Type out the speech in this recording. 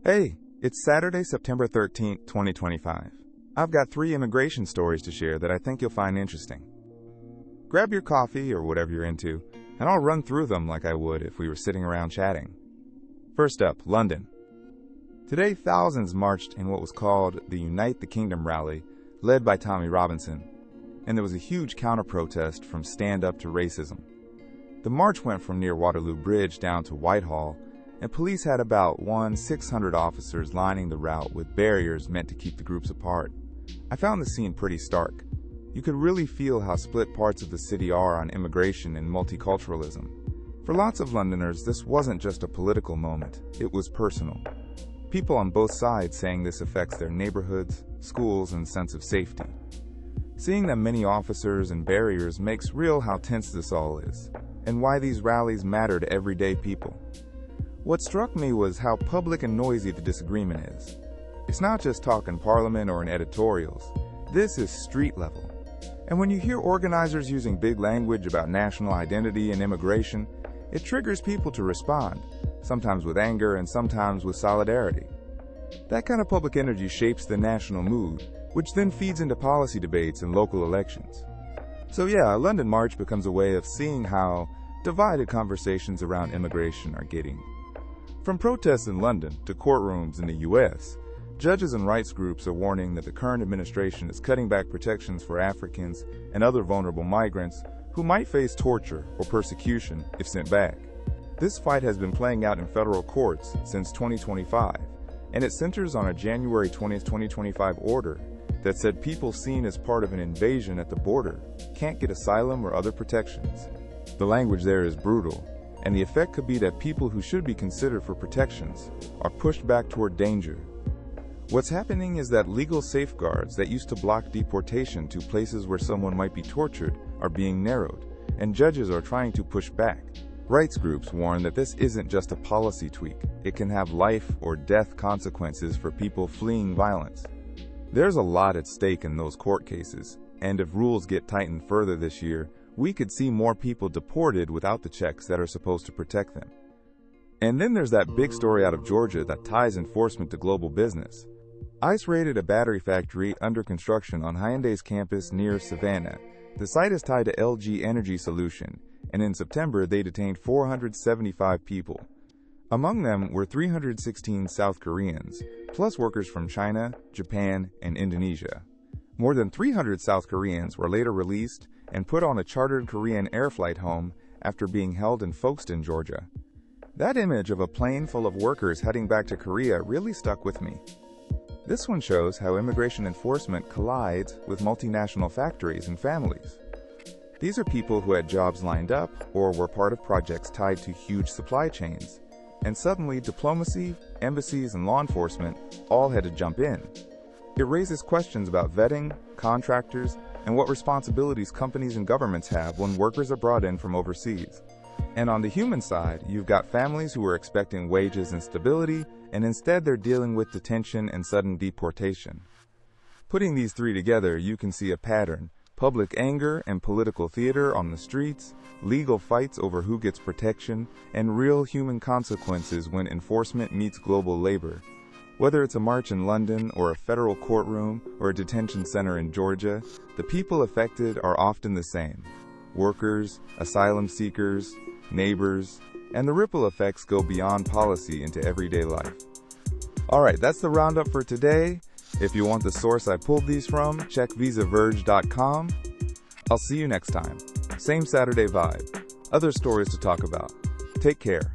Hey, it's Saturday, September 13th, 2025. I've got 3 immigration stories to share that I think you'll find interesting. Grab your coffee or whatever you're into, and I'll run through them like I would if we were sitting around chatting. First up, London. Today, thousands marched in what was called the Unite the Kingdom rally, led by Tommy Robinson, and there was a huge counter-protest from Stand Up to Racism. The march went from near Waterloo Bridge down to Whitehall, and police had about 600 officers lining the route with barriers meant to keep the groups apart. I found the scene pretty stark. You could really feel how split parts of the city are on immigration and multiculturalism. For lots of Londoners, this wasn't just a political moment, it was personal. People on both sides saying this affects their neighborhoods, schools, and sense of safety. Seeing that many officers and barriers makes real how tense this all is, and why these rallies matter to everyday people. What struck me was how public and noisy the disagreement is. It's not just talk in Parliament or in editorials. This is street level. And when you hear organizers using big language about national identity and immigration, it triggers people to respond, sometimes with anger and sometimes with solidarity. That kind of public energy shapes the national mood, which then feeds into policy debates and local elections. So yeah, a London march becomes a way of seeing how divided conversations around immigration are getting. From protests in London to courtrooms in the US, judges and rights groups are warning that the current administration is cutting back protections for Africans and other vulnerable migrants who might face torture or persecution if sent back. This fight has been playing out in federal courts since 2025, and it centers on a January 20, 2025 order that said people seen as part of an invasion at the border can't get asylum or other protections. The language there is brutal, and the effect could be that people who should be considered for protections are pushed back toward danger. What's happening is that legal safeguards that used to block deportation to places where someone might be tortured are being narrowed, and judges are trying to push back. Rights groups warn that this isn't just a policy tweak. It can have life or death consequences for people fleeing violence. There's a lot at stake in those court cases, and if rules get tightened further this year, we could see more people deported without the checks that are supposed to protect them. And then there's that big story out of Georgia that ties enforcement to global business. ICE raided a battery factory under construction on Hyundai's campus near Savannah. The site is tied to LG Energy Solution, and in September they detained 475 people. Among them were 316 South Koreans, plus workers from China, Japan, and Indonesia. More than 300 South Koreans were later released and put on a chartered Korean air flight home after being held in Folkestone, Georgia. That image of a plane full of workers heading back to Korea really stuck with me. This one shows how immigration enforcement collides with multinational factories and families. These are people who had jobs lined up or were part of projects tied to huge supply chains, and suddenly diplomacy, embassies, and law enforcement all had to jump in. It raises questions about vetting, contractors, and what responsibilities companies and governments have when workers are brought in from overseas. And on the human side, you've got families who are expecting wages and stability, and instead they're dealing with detention and sudden deportation. Putting these 3 together, you can see a pattern: public anger and political theater on the streets, legal fights over who gets protection, and real human consequences when enforcement meets global labor. Whether it's a march in London or a federal courtroom or a detention center in Georgia, the people affected are often the same: workers, asylum seekers, neighbors, and the ripple effects go beyond policy into everyday life. Alright, that's the roundup for today. If you want the source I pulled these from, check visaverge.com. I'll see you next time. Same Saturday vibe. Other stories to talk about. Take care.